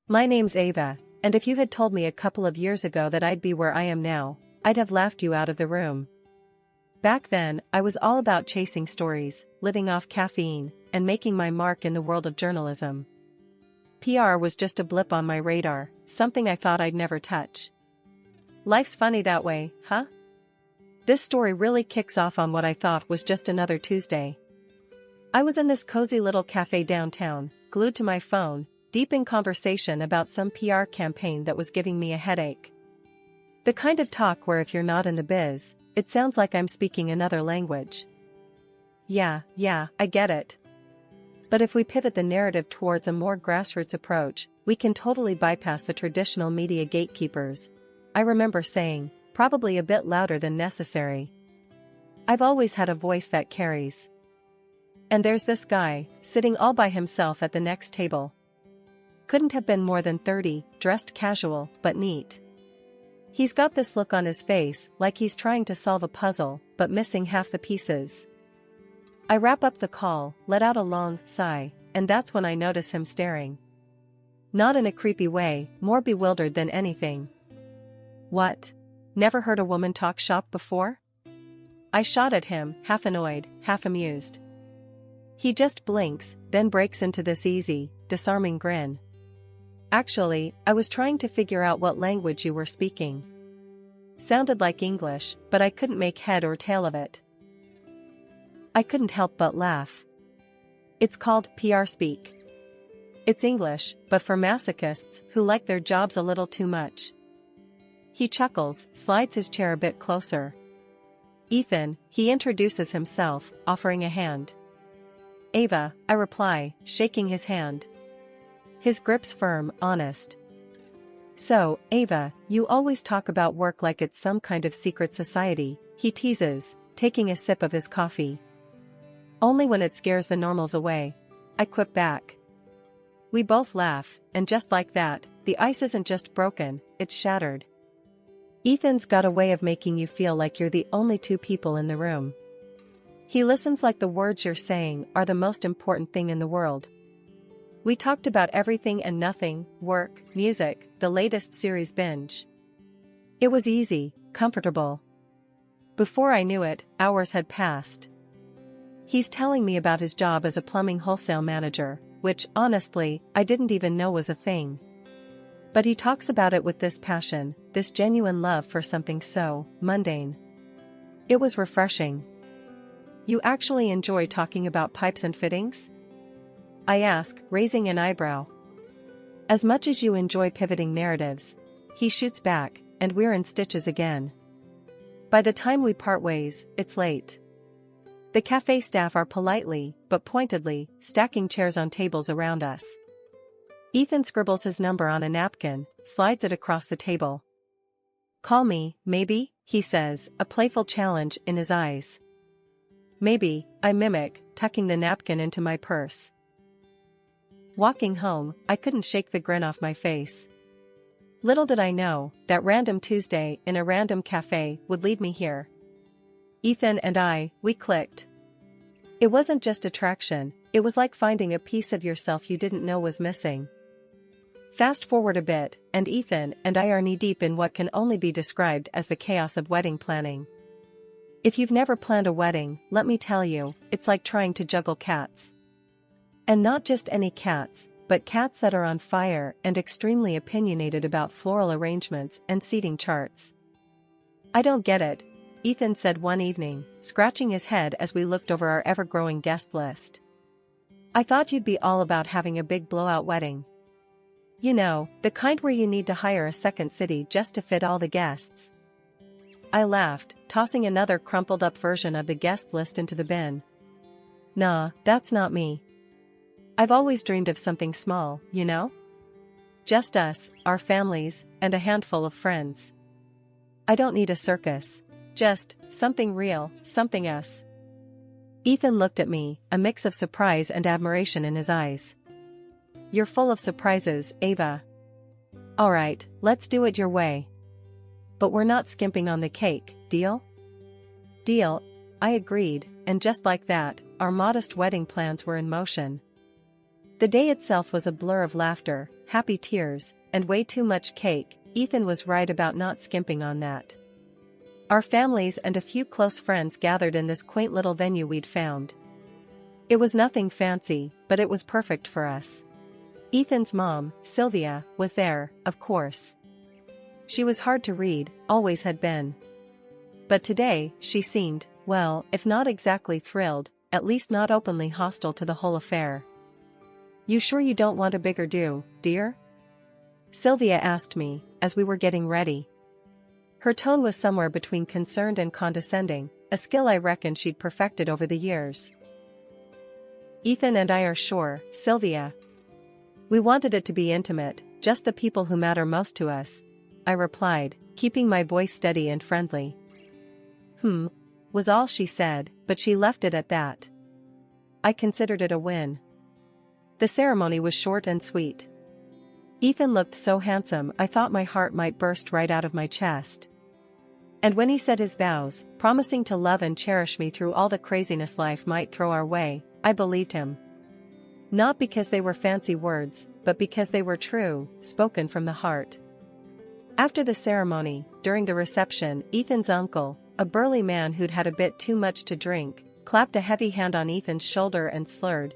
My name's Ava, and if you had told me a couple of years ago that I'd be where I am now, I'd have laughed you out of the room. Back then, I was all about chasing stories, living off caffeine, and making my mark in the world of journalism. PR was just a blip on my radar, something I thought I'd never touch. Life's funny that way, huh? This story really kicks off on what I thought was just another Tuesday. I was in this cozy little cafe downtown, glued to my phone, deep in conversation about some PR campaign that was giving me a headache. The kind of talk where if you're not in the biz, it sounds like I'm speaking another language. Yeah, I get it. But if we pivot the narrative towards a more grassroots approach, we can totally bypass the traditional media gatekeepers. I remember saying, probably a bit louder than necessary. I've always had a voice that carries. And there's this guy, sitting all by himself at the next table. Couldn't have been more than 30, dressed casual, but neat. He's got this look on his face like he's trying to solve a puzzle, but missing half the pieces. I wrap up the call, let out a long sigh, and that's when I notice him staring. Not in a creepy way, more bewildered than anything. What? Never heard a woman talk shop before? I shot at him, half annoyed, half amused. He just blinks, then breaks into this easy, disarming grin. Actually, I was trying to figure out what language you were speaking. Sounded like English, but I couldn't make head or tail of it. I couldn't help but laugh. It's called PR speak. It's English, but for masochists who like their jobs a little too much. He chuckles, slides his chair a bit closer. Ethan, he introduces himself, offering a hand. Ava, I reply, shaking his hand. His grip's firm, honest. So, Ava, you always talk about work like it's some kind of secret society, he teases, taking a sip of his coffee. Only when it scares the normals away. I quip back. We both laugh, and just like that, the ice isn't just broken, it's shattered. Ethan's got a way of making you feel like you're the only two people in the room. He listens like the words you're saying are the most important thing in the world. We talked about everything and nothing, work, music, the latest series binge. It was easy, comfortable. Before I knew it, hours had passed. He's telling me about his job as a plumbing wholesale manager, which, honestly, I didn't even know was a thing. But he talks about it with this passion, this genuine love for something so mundane. It was refreshing. You actually enjoy talking about pipes and fittings? I ask, raising an eyebrow. As much as you enjoy pivoting narratives, he shoots back, and we're in stitches again. By the time we part ways, it's late. The cafe staff are politely, but pointedly, stacking chairs on tables around us. Ethan scribbles his number on a napkin, slides it across the table. Call me, maybe, he says, a playful challenge in his eyes. Maybe, I mimic, tucking the napkin into my purse. Walking home, I couldn't shake the grin off my face. Little did I know, that random Tuesday in a random cafe would lead me here. Ethan and I, we clicked. It wasn't just attraction, it was like finding a piece of yourself you didn't know was missing. Fast forward a bit, and Ethan and I are knee-deep in what can only be described as the chaos of wedding planning. If you've never planned a wedding, let me tell you, it's like trying to juggle cats. And not just any cats, but cats that are on fire and extremely opinionated about floral arrangements and seating charts. I don't get it, Ethan said one evening, scratching his head as we looked over our ever-growing guest list. I thought you'd be all about having a big blowout wedding. You know, the kind where you need to hire a second city just to fit all the guests. I laughed, tossing another crumpled-up version of the guest list into the bin. Nah, that's not me. I've always dreamed of something small, you know? Just us, our families, and a handful of friends. I don't need a circus. Just something real, something us. Ethan looked at me, a mix of surprise and admiration in his eyes. You're full of surprises, Ava. Alright, let's do it your way. But we're not skimping on the cake, deal? Deal, I agreed, and just like that, our modest wedding plans were in motion. The day itself was a blur of laughter, happy tears, and way too much cake. Ethan was right about not skimping on that. Our families and a few close friends gathered in this quaint little venue we'd found. It was nothing fancy, but it was perfect for us. Ethan's mom, Sylvia, was there, of course. She was hard to read, always had been. But today, she seemed, well, if not exactly thrilled, at least not openly hostile to the whole affair. "You sure you don't want a bigger do, dear?" Sylvia asked me, as we were getting ready. Her tone was somewhere between concerned and condescending, a skill I reckon she'd perfected over the years. "Ethan and I are sure, Sylvia. We wanted it to be intimate, just the people who matter most to us," I replied, keeping my voice steady and friendly. Was all she said, but she left it at that. I considered it a win. The ceremony was short and sweet. Ethan looked so handsome I thought my heart might burst right out of my chest. And when he said his vows, promising to love and cherish me through all the craziness life might throw our way, I believed him. Not because they were fancy words, but because they were true, spoken from the heart. After the ceremony, during the reception, Ethan's uncle, a burly man who'd had a bit too much to drink, clapped a heavy hand on Ethan's shoulder and slurred,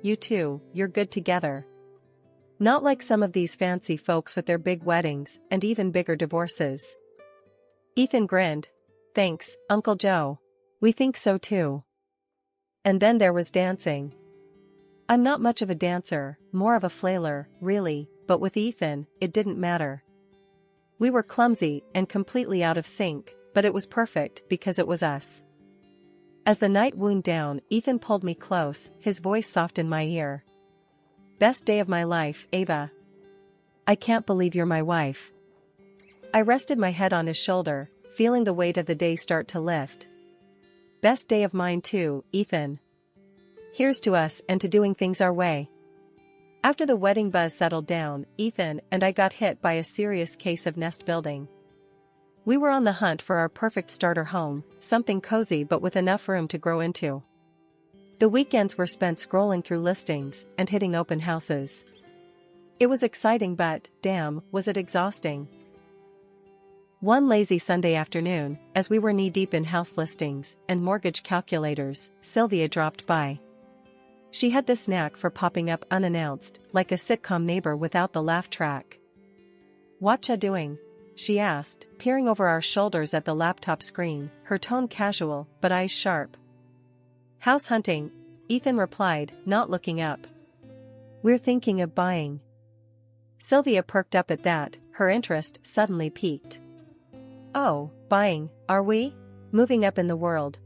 "You two, you're good together." Not like some of these fancy folks with their big weddings, and even bigger divorces. Ethan grinned. "Thanks, Uncle Joe. We think so too." And then there was dancing. I'm not much of a dancer, more of a flailer, really, but with Ethan, it didn't matter. We were clumsy and completely out of sync, but it was perfect because it was us. As the night wound down, Ethan pulled me close, his voice soft in my ear. "Best day of my life, Ava. I can't believe you're my wife." I rested my head on his shoulder, feeling the weight of the day start to lift. "Best day of mine too, Ethan. Here's to us and to doing things our way." After the wedding buzz settled down, Ethan and I got hit by a serious case of nest building. We were on the hunt for our perfect starter home, something cozy but with enough room to grow into. The weekends were spent scrolling through listings and hitting open houses. It was exciting but, damn, was it exhausting. One lazy Sunday afternoon, as we were knee-deep in house listings and mortgage calculators, Sylvia dropped by. She had this knack for popping up unannounced, like a sitcom neighbor without the laugh track. "Whatcha doing?" she asked, peering over our shoulders at the laptop screen, her tone casual, but eyes sharp. "House hunting," Ethan replied, not looking up. "We're thinking of buying." Sylvia perked up at that, her interest suddenly piqued. "Oh, buying, are we? Moving up in the world?"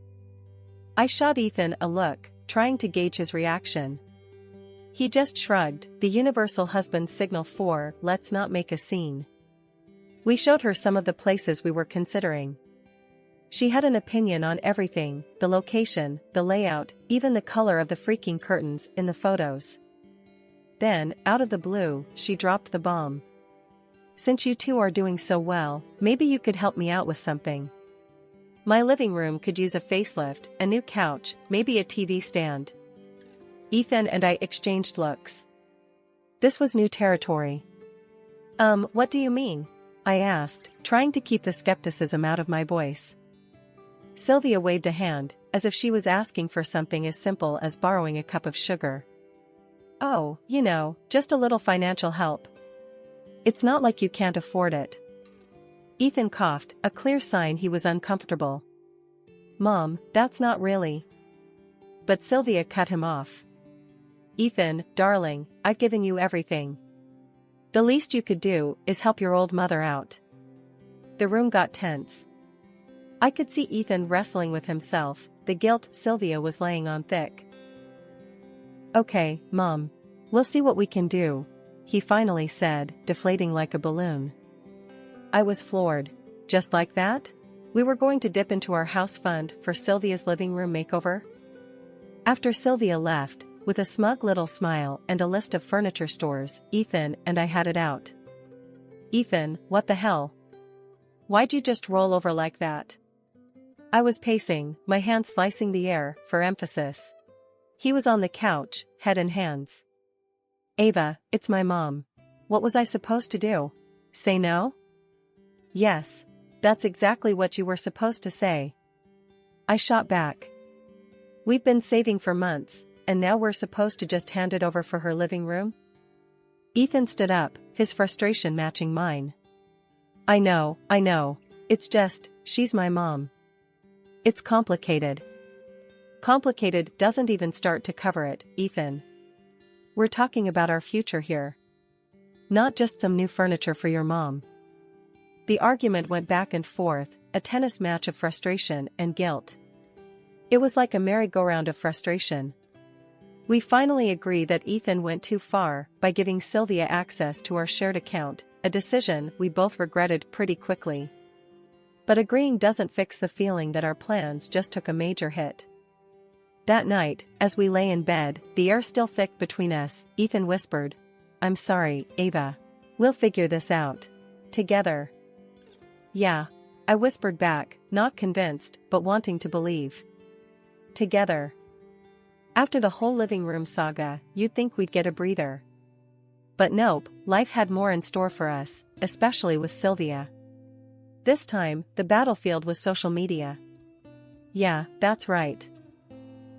I shot Ethan a look, trying to gauge his reaction. He just shrugged, the universal husband signal for, "Let's not make a scene." We showed her some of the places we were considering. She had an opinion on everything, the location, the layout, even the color of the freaking curtains in the photos. Then, out of the blue, she dropped the bomb. "Since you two are doing so well, maybe you could help me out with something. My living room could use a facelift, a new couch, maybe a TV stand." Ethan and I exchanged looks. This was new territory. What do you mean?" I asked, trying to keep the skepticism out of my voice. Sylvia waved a hand, as if she was asking for something as simple as borrowing a cup of sugar. "Oh, you know, just a little financial help. It's not like you can't afford it." Ethan coughed, a clear sign he was uncomfortable. "Mom, that's not really." But Sylvia cut him off. "Ethan, darling, I've given you everything. The least you could do is help your old mother out." The room got tense. I could see Ethan wrestling with himself, the guilt Sylvia was laying on thick. "Okay, Mom. We'll see what we can do," he finally said, deflating like a balloon. I was floored. Just like that? We were going to dip into our house fund for Sylvia's living room makeover? After Sylvia left, with a smug little smile and a list of furniture stores, Ethan and I had it out. "Ethan, what the hell? Why'd you just roll over like that?" I was pacing, my hand slicing the air, for emphasis. He was on the couch, head in hands. Ava, it's my mom. What was I supposed to do? Say no? Yes. That's exactly what you were supposed to say. I shot back. We've been saving for months, and now we're supposed to just hand it over for her living room? Ethan stood up, his frustration matching mine. I know. It's just, she's my mom. It's complicated. Complicated doesn't even start to cover it, Ethan. We're talking about our future here. Not just some new furniture for your mom. The argument went back and forth, a tennis match of frustration and guilt. It was like a merry-go-round of frustration. We finally agreed that Ethan went too far by giving Sylvia access to our shared account, a decision we both regretted pretty quickly. But agreeing doesn't fix the feeling that our plans just took a major hit. That night, as we lay in bed, the air still thick between us, Ethan whispered, I'm sorry, Ava. We'll figure this out. Together. Yeah. I whispered back, not convinced, but wanting to believe. Together. After the whole living room saga, you'd think we'd get a breather. But nope, life had more in store for us, especially with Sylvia. This time, the battlefield was social media. Yeah, that's right.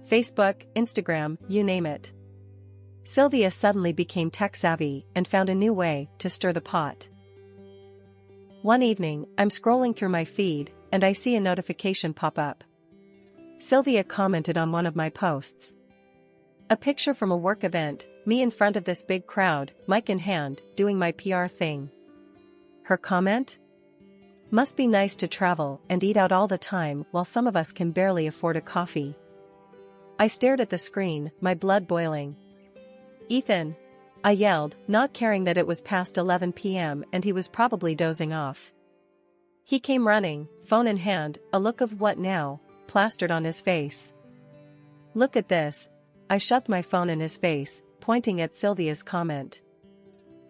Facebook, Instagram, you name it. Sylvia suddenly became tech-savvy and found a new way to stir the pot. One evening, I'm scrolling through my feed, and I see a notification pop up. Sylvia commented on one of my posts. A picture from a work event, me in front of this big crowd, mic in hand, doing my PR thing. Her comment? Must be nice to travel and eat out all the time while some of us can barely afford a coffee. I stared at the screen, my blood boiling. Ethan! I yelled, not caring that it was past 11 p.m. and he was probably dozing off. He came running, phone in hand, a look of what now, plastered on his face. Look at this. I shoved my phone in his face, pointing at Sylvia's comment.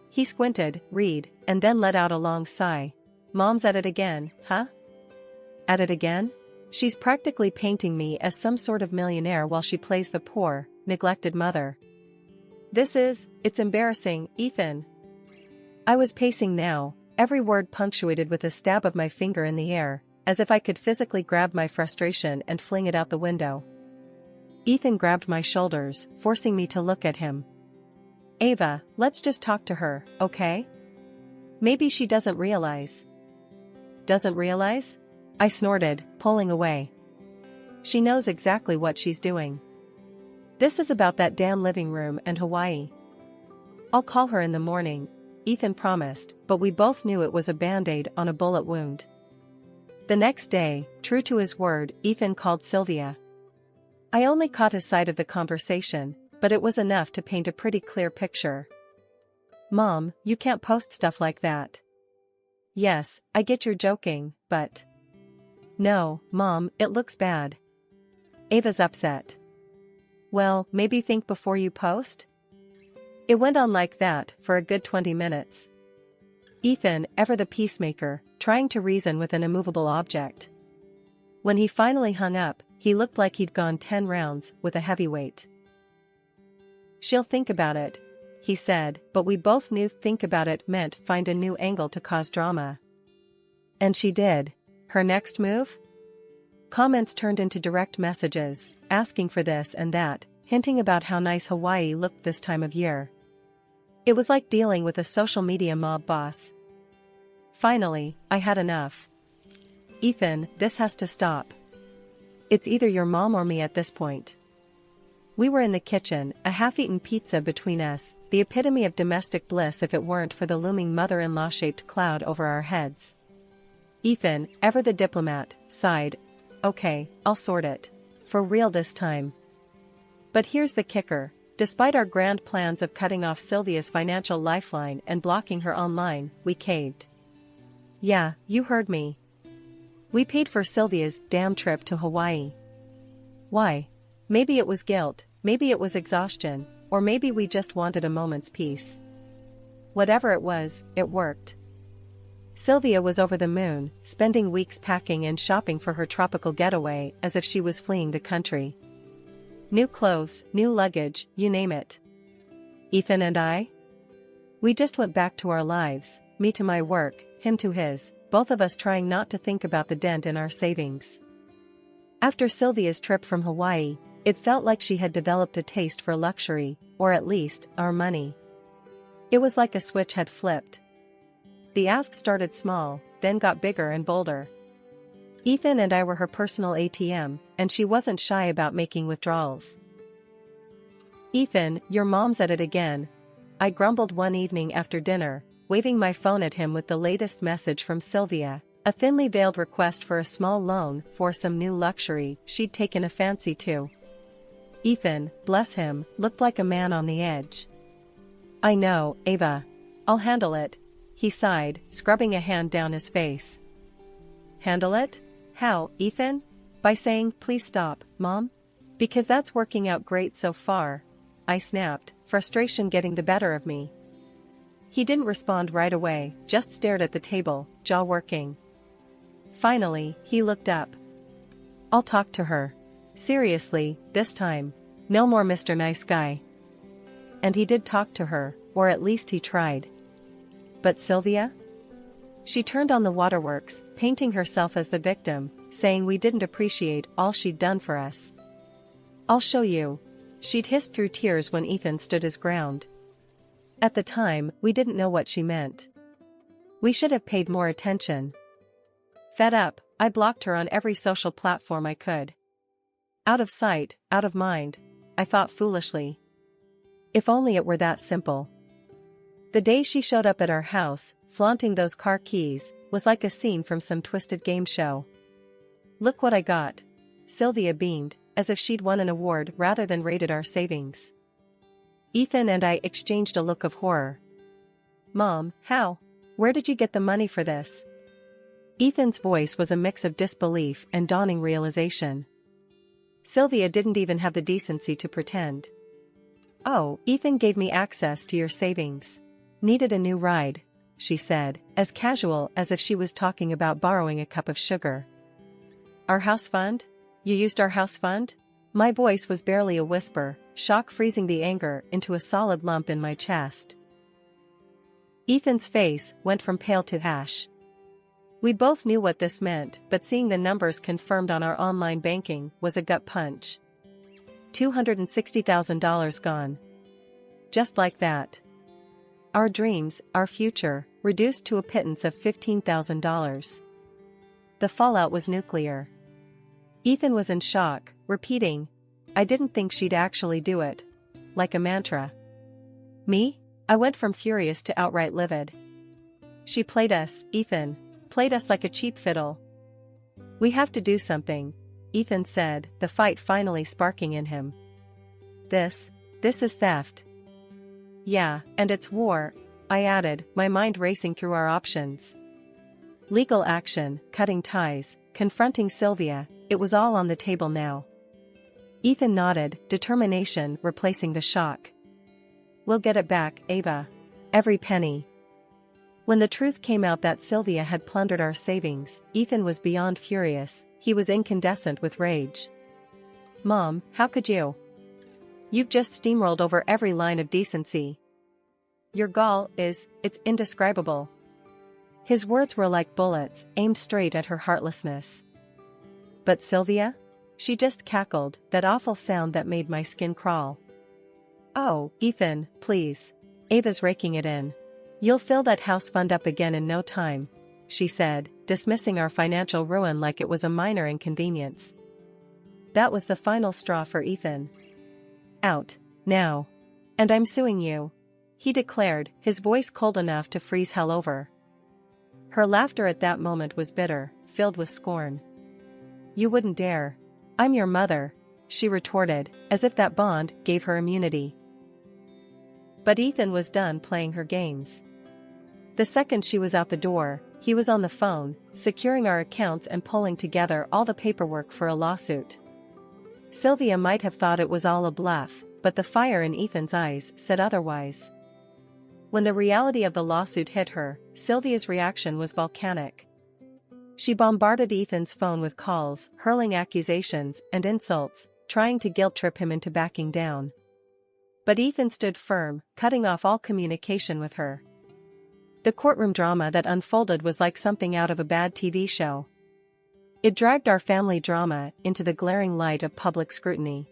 He squinted, read, and then let out a long sigh. Mom's at it again, huh? At it again? She's practically painting me as some sort of millionaire while she plays the poor, neglected mother. It's embarrassing, Ethan. I was pacing now, every word punctuated with a stab of my finger in the air, as if I could physically grab my frustration and fling it out the window. Ethan grabbed my shoulders, forcing me to look at him. Ava, let's just talk to her, okay? Maybe she doesn't realize. Doesn't realize? I snorted, pulling away. She knows exactly what she's doing. This is about that damn living room and Hawaii. I'll call her in the morning, Ethan promised, but we both knew it was a band-aid on a bullet wound. The next day, true to his word, Ethan called Sylvia. I only caught his side of the conversation, but it was enough to paint a pretty clear picture. Mom, you can't post stuff like that. Yes, I get you're joking, but... No, Mom, it looks bad. Ava's upset. Well, maybe think before you post? It went on like that for a good 20 minutes. Ethan, ever the peacemaker, trying to reason with an immovable object. When he finally hung up, he looked like he'd gone 10 rounds with a heavyweight. She'll think about it, he said, but we both knew think about it meant find a new angle to cause drama. And she did. Her next move? Comments turned into direct messages, asking for this and that, hinting about how nice Hawaii looked this time of year. It was like dealing with a social media mob boss. Finally, I had enough. Ethan, this has to stop. It's either your mom or me at this point. We were in the kitchen, a half-eaten pizza between us, the epitome of domestic bliss if it weren't for the looming mother-in-law-shaped cloud over our heads. Ethan, ever the diplomat, sighed. Okay, I'll sort it. For real this time. But here's the kicker. Despite our grand plans of cutting off Sylvia's financial lifeline and blocking her online, we caved. Yeah, you heard me. We paid for Sylvia's damn trip to Hawaii. Why? Maybe it was guilt, maybe it was exhaustion, or maybe we just wanted a moment's peace. Whatever it was, it worked. Sylvia was over the moon, spending weeks packing and shopping for her tropical getaway as if she was fleeing the country. New clothes, new luggage, you name it. Ethan and I? We just went back to our lives, me to my work, him to his, both of us trying not to think about the dent in our savings. After Sylvia's trip from Hawaii, it felt like she had developed a taste for luxury, or at least, our money. It was like a switch had flipped. The ask started small, then got bigger and bolder. Ethan and I were her personal ATM, and she wasn't shy about making withdrawals. "Ethan, your mom's at it again," I grumbled one evening after dinner, waving my phone at him with the latest message from Sylvia, a thinly veiled request for a small loan for some new luxury she'd taken a fancy to. Ethan, bless him, looked like a man on the edge. "I know, Ava. I'll handle it," he sighed, scrubbing a hand down his face. "Handle it? How, Ethan?" "By saying, 'Please stop, Mom?' Because that's working out great so far," I snapped, frustration getting the better of me. He didn't respond right away, just stared at the table, jaw working. Finally, he looked up. "I'll talk to her. Seriously, this time. No more Mr. Nice Guy." And he did talk to her, or at least he tried. But Sylvia? She turned on the waterworks, painting herself as the victim, saying we didn't appreciate all she'd done for us. "I'll show you." She'd hissed through tears when Ethan stood his ground. At the time, we didn't know what she meant. We should have paid more attention. Fed up, I blocked her on every social platform I could. Out of sight, out of mind, I thought foolishly. If only it were that simple. The day she showed up at our house, flaunting those car keys, was like a scene from some twisted game show. "Look what I got." Sylvia beamed, as if she'd won an award rather than raided our savings. Ethan and I exchanged a look of horror. "Mom, how? Where did you get the money for this?" Ethan's voice was a mix of disbelief and dawning realization. Sylvia didn't even have the decency to pretend. "Oh, Ethan gave me access to your savings. Needed a new ride," she said, as casual as if she was talking about borrowing a cup of sugar. "Our house fund? You used our house fund?" My voice was barely a whisper, shock freezing the anger into a solid lump in my chest. Ethan's face went from pale to ash. We both knew what this meant, but seeing the numbers confirmed on our online banking was a gut punch. $260,000 gone. Just like that. Our dreams, our future, reduced to a pittance of $15,000. The fallout was nuclear. Ethan was in shock, repeating, "I didn't think she'd actually do it," like a mantra. Me? I went from furious to outright livid. "She played us, Ethan. Played us like a cheap fiddle." "We have to do something," Ethan said, the fight finally sparking in him. This is theft." "Yeah, and it's war," I added, my mind racing through our options. Legal action, cutting ties, confronting Sylvia, it was all on the table now. Ethan nodded, determination replacing the shock. "We'll get it back, Ava. Every penny." When the truth came out that Sylvia had plundered our savings, Ethan was beyond furious, he was incandescent with rage. "Mom, how could you? You've just steamrolled over every line of decency. Your gall it's indescribable." His words were like bullets, aimed straight at her heartlessness. But Sylvia? She just cackled, that awful sound that made my skin crawl. "Oh, Ethan, please. Ava's raking it in. You'll fill that house fund up again in no time," she said, dismissing our financial ruin like it was a minor inconvenience. That was the final straw for Ethan. "Out, now. And I'm suing you," he declared, his voice cold enough to freeze hell over. Her laughter at that moment was bitter, filled with scorn. "You wouldn't dare. I'm your mother," she retorted, as if that bond gave her immunity. But Ethan was done playing her games. The second she was out the door, he was on the phone, securing our accounts and pulling together all the paperwork for a lawsuit. Sylvia might have thought it was all a bluff, but the fire in Ethan's eyes said otherwise. When the reality of the lawsuit hit her, Sylvia's reaction was volcanic. She bombarded Ethan's phone with calls, hurling accusations and insults, trying to guilt-trip him into backing down. But Ethan stood firm, cutting off all communication with her. The courtroom drama that unfolded was like something out of a bad TV show. It dragged our family drama into the glaring light of public scrutiny.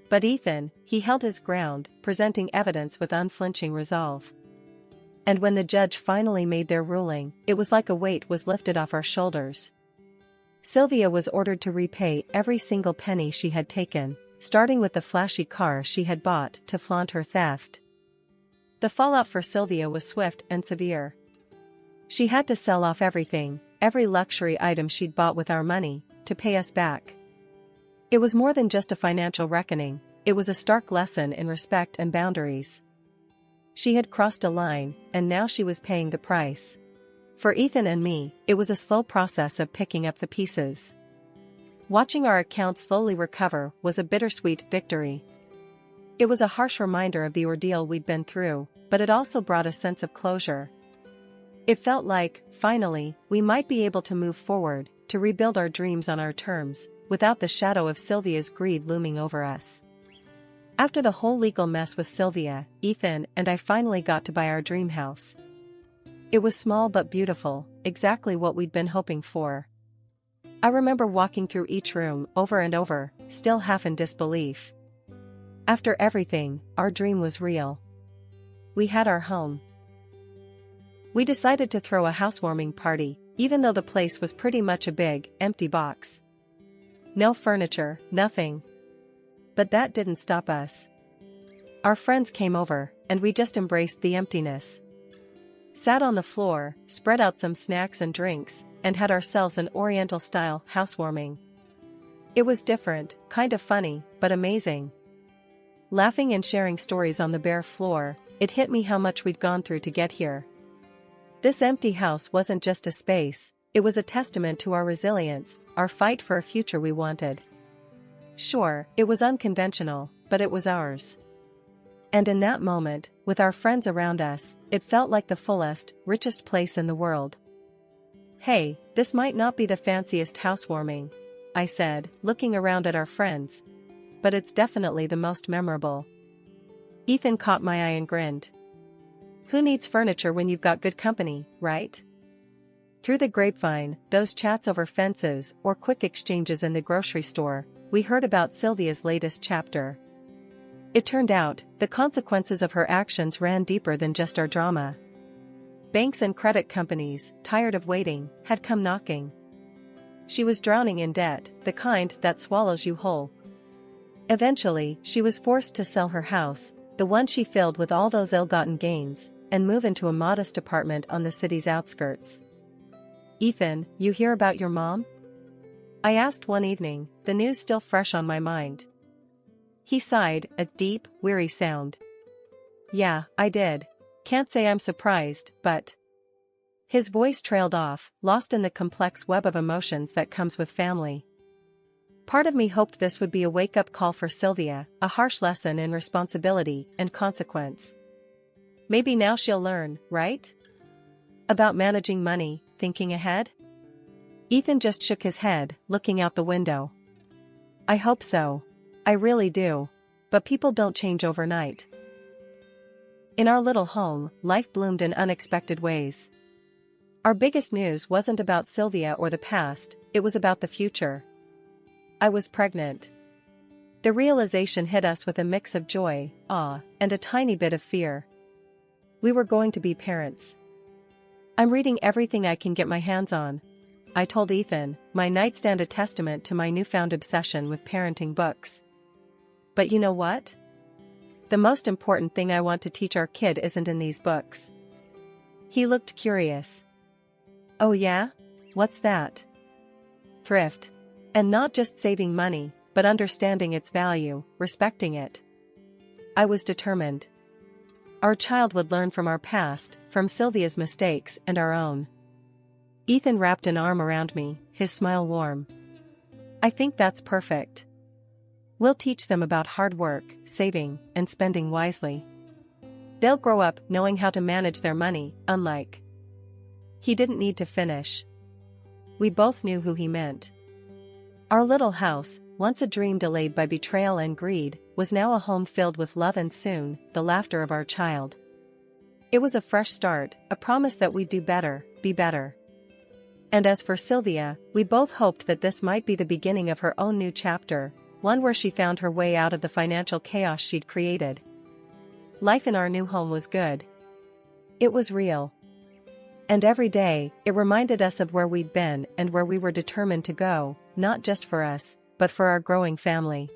But Ethan, he held his ground, presenting evidence with unflinching resolve. And when the judge finally made their ruling, it was like a weight was lifted off our shoulders. Sylvia was ordered to repay every single penny she had taken, starting with the flashy car she had bought to flaunt her theft. The fallout for Sylvia was swift and severe. She had to sell off everything, every luxury item she'd bought with our money, to pay us back. It was more than just a financial reckoning, it was a stark lesson in respect and boundaries. She had crossed a line, and now she was paying the price. For Ethan and me, it was a slow process of picking up the pieces. Watching our account slowly recover was a bittersweet victory. It was a harsh reminder of the ordeal we'd been through, but it also brought a sense of closure. It felt like, finally, we might be able to move forward, to rebuild our dreams on our terms, without the shadow of Sylvia's greed looming over us. After the whole legal mess with Sylvia, Ethan and I finally got to buy our dream house. It was small but beautiful, exactly what we'd been hoping for. I remember walking through each room over and over, still half in disbelief. After everything, our dream was real. We had our home. We decided to throw a housewarming party, even though the place was pretty much a big, empty box. No furniture, nothing. But that didn't stop us. Our friends came over, and we just embraced the emptiness. Sat on the floor, spread out some snacks and drinks, and had ourselves an Oriental-style housewarming. It was different, kind of funny, but amazing. Laughing and sharing stories on the bare floor, it hit me how much we'd gone through to get here. This empty house wasn't just a space, it was a testament to our resilience, our fight for a future we wanted. Sure, it was unconventional, but it was ours. And in that moment, with our friends around us, it felt like the fullest, richest place in the world. "Hey, this might not be the fanciest housewarming," I said, looking around at our friends. "But it's definitely the most memorable." Ethan caught my eye and grinned. "Who needs furniture when you've got good company, right?" Through the grapevine, those chats over fences or quick exchanges in the grocery store, we heard about Sylvia's latest chapter. It turned out, the consequences of her actions ran deeper than just our drama. Banks and credit companies, tired of waiting, had come knocking. She was drowning in debt, the kind that swallows you whole. Eventually, she was forced to sell her house, the one she filled with all those ill-gotten gains, and move into a modest apartment on the city's outskirts. "Ethan, you hear about your mom?" I asked one evening, the news still fresh on my mind. He sighed, a deep, weary sound. "Yeah, I did. Can't say I'm surprised, but..." His voice trailed off, lost in the complex web of emotions that comes with family. Part of me hoped this would be a wake-up call for Sylvia, a harsh lesson in responsibility and consequence. Maybe now she'll learn, right? About managing money, thinking ahead? Ethan just shook his head, looking out the window. "I hope so. I really do. But people don't change overnight." In our little home, life bloomed in unexpected ways. Our biggest news wasn't about Sylvia or the past, it was about the future. I was pregnant. The realization hit us with a mix of joy, awe, and a tiny bit of fear. We were going to be parents. "I'm reading everything I can get my hands on," I told Ethan, my nightstand a testament to my newfound obsession with parenting books. "But you know what? The most important thing I want to teach our kid isn't in these books." He looked curious. "Oh yeah? What's that?" "Thrift. And not just saving money, but understanding its value, respecting it." I was determined. Our child would learn from our past, from Sylvia's mistakes and our own. Ethan wrapped an arm around me, his smile warm. "I think that's perfect. We'll teach them about hard work, saving, and spending wisely. They'll grow up knowing how to manage their money, unlike..." He didn't need to finish. We both knew who he meant. Our little house, once a dream delayed by betrayal and greed, was now a home filled with love and soon, the laughter of our child. It was a fresh start, a promise that we'd do better, be better. And as for Sylvia, we both hoped that this might be the beginning of her own new chapter, one where she found her way out of the financial chaos she'd created. Life in our new home was good. It was real. And every day, it reminded us of where we'd been and where we were determined to go, not just for us, but for our growing family.